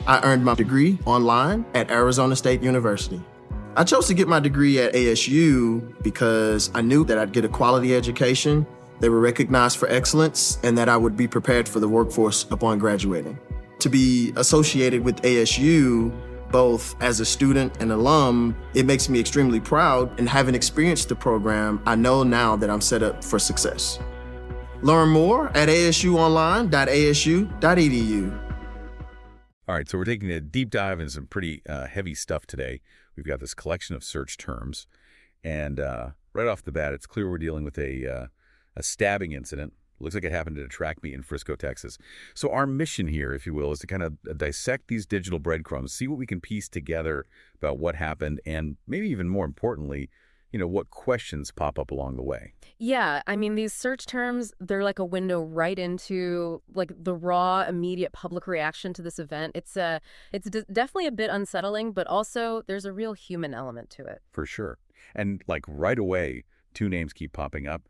I earned my degree online at Arizona State University. I chose to get my degree at ASU because I knew that I'd get a quality education, they were recognized for excellence, and that I would be prepared for the workforce upon graduating. To be associated with ASU, both as a student and alum, it makes me extremely proud, and having experienced the program, I know now that I'm set up for success. Learn more at asuonline.asu.edu. All right, so we're taking a deep dive into some pretty heavy stuff today. We've got this collection of search terms, and right off the bat, it's clear we're dealing with a stabbing incident. Looks like it happened at a track meet in Frisco, Texas. So our mission here, if you will, is to kind of dissect these digital breadcrumbs, see what we can piece together about what happened, and maybe even more importantly, what questions pop up along the way. Yeah, I mean, these search terms, they're like a window right into like the raw, immediate public reaction to this event. It's definitely a bit unsettling, but also there's a real human element to it. For sure. And like right away, two names keep popping up,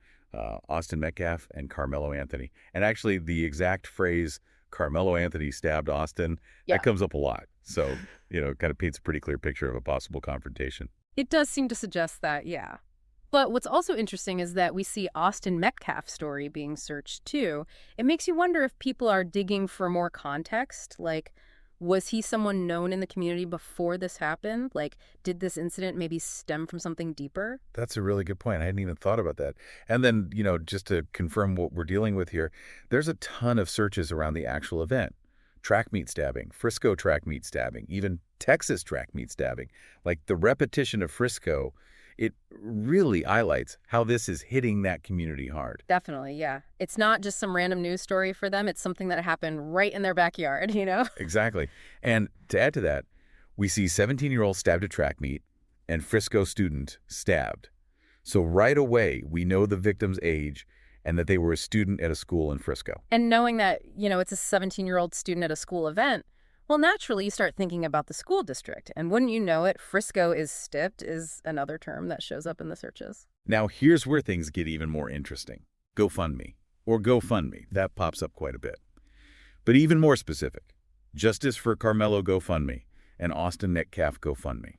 Austin Metcalf and Karmelo Anthony. And actually the exact phrase, Karmelo Anthony stabbed Austin, that comes up a lot. So, it kind of paints a pretty clear picture of a possible confrontation. It does seem to suggest that, yeah. But what's also interesting is that we see Austin Metcalf's story being searched too. It makes you wonder if people are digging for more context. Like, was he someone known in the community before this happened? Like, did this incident maybe stem from something deeper? That's a really good point. I hadn't even thought about that. And then, just to confirm what we're dealing with here, there's a ton of searches around the actual event. Track meet stabbing, Frisco track meet stabbing, even Texas track meet stabbing. Like the repetition of Frisco, it really highlights how this is hitting that community hard. Definitely, yeah. It's not just some random news story for them. It's something that happened right in their backyard, Exactly. And to add to that, we see 17-year-old stabbed at track meet and Frisco student stabbed. So right away, we know the victim's age and that they were a student at a school in Frisco. And knowing that, it's a 17-year-old student at a school event, well, naturally, you start thinking about the school district. And wouldn't you know it, Frisco is stipped is another term that shows up in the searches. Now, here's where things get even more interesting. GoFundMe, or GoFundMe, that pops up quite a bit. But even more specific, Justice for Karmelo GoFundMe and Austin Metcalf GoFundMe.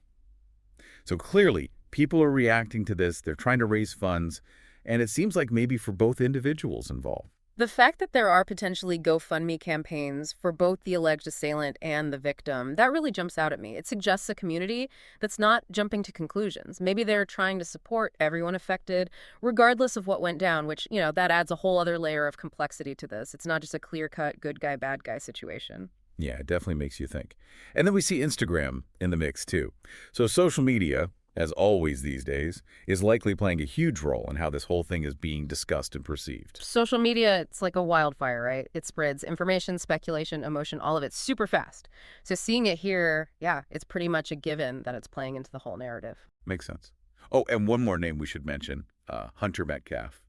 So clearly, people are reacting to this. They're trying to raise funds. And it seems like maybe for both individuals involved. The fact that there are potentially GoFundMe campaigns for both the alleged assailant and the victim, that really jumps out at me. It suggests a community that's not jumping to conclusions. Maybe they're trying to support everyone affected, regardless of what went down, which, that adds a whole other layer of complexity to this. It's not just a clear-cut good guy, bad guy situation. Yeah, it definitely makes you think. And then we see Instagram in the mix, too. So social media, as always these days, is likely playing a huge role in how this whole thing is being discussed and perceived. Social media, it's like a wildfire, right? It spreads information, speculation, emotion, all of it super fast. So seeing it here, yeah, it's pretty much a given that it's playing into the whole narrative. Makes sense. Oh, and one more name we should mention, Hunter Metcalf.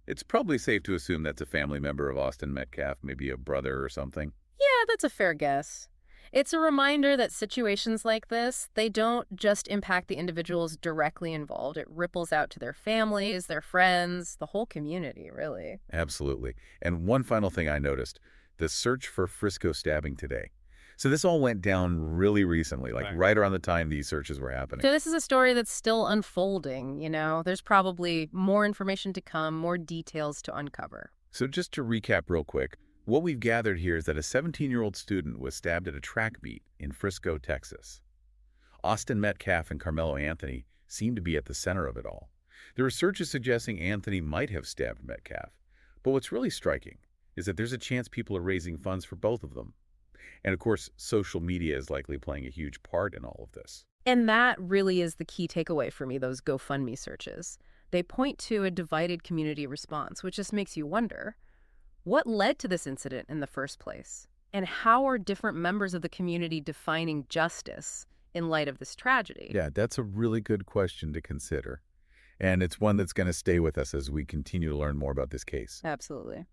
It's probably safe to assume that's a family member of Austin Metcalf, maybe a brother or something. Yeah, that's a fair guess. It's a reminder that situations like this, they don't just impact the individuals directly involved. It ripples out to their families, their friends, the whole community, really. Absolutely. And one final thing I noticed, the search for Frisco stabbing today. So this all went down really recently, like right around the time these searches were happening. So this is a story that's still unfolding, There's probably more information to come, more details to uncover. So just to recap real quick, what we've gathered here is that a 17-year-old student was stabbed at a track meet in Frisco, Texas. Austin Metcalf and Karmelo Anthony seem to be at the center of it all. There are searches suggesting Anthony might have stabbed Metcalf. But what's really striking is that there's a chance people are raising funds for both of them. And of course, social media is likely playing a huge part in all of this. And that really is the key takeaway for me, those GoFundMe searches. They point to a divided community response, which just makes you wonder, what led to this incident in the first place? And how are different members of the community defining justice in light of this tragedy? Yeah, that's a really good question to consider. And it's one that's going to stay with us as we continue to learn more about this case. Absolutely.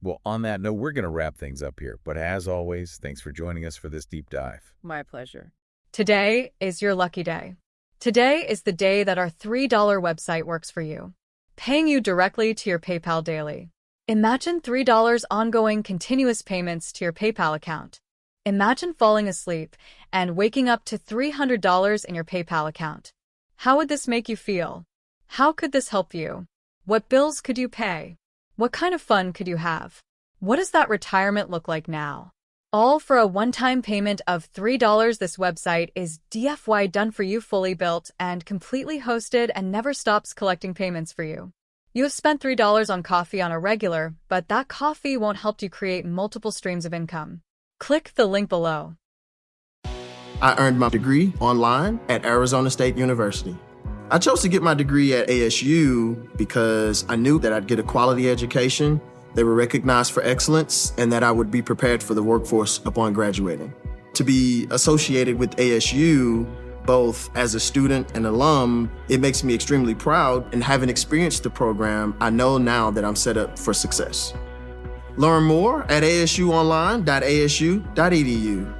Well, on that note, we're going to wrap things up here. But as always, thanks for joining us for this deep dive. My pleasure. Today is your lucky day. Today is the day that our $3 website works for you, paying you directly to your PayPal daily. Imagine $3 ongoing continuous payments to your PayPal account. Imagine falling asleep and waking up to $300 in your PayPal account. How would this make you feel? How could this help you? What bills could you pay? What kind of fun could you have? What does that retirement look like now? All for a one-time payment of $3. This website is DFY done for you, fully built and completely hosted, and never stops collecting payments for you. You have spent $3 on coffee on a regular, but that coffee won't help you create multiple streams of income. Click the link below. I earned my degree online at Arizona State University. I chose to get my degree at ASU because I knew that I'd get a quality education, they were recognized for excellence, and that I would be prepared for the workforce upon graduating. To be associated with ASU, both as a student and alum, it makes me extremely proud, and having experienced the program, I know now that I'm set up for success. Learn more at asuonline.asu.edu.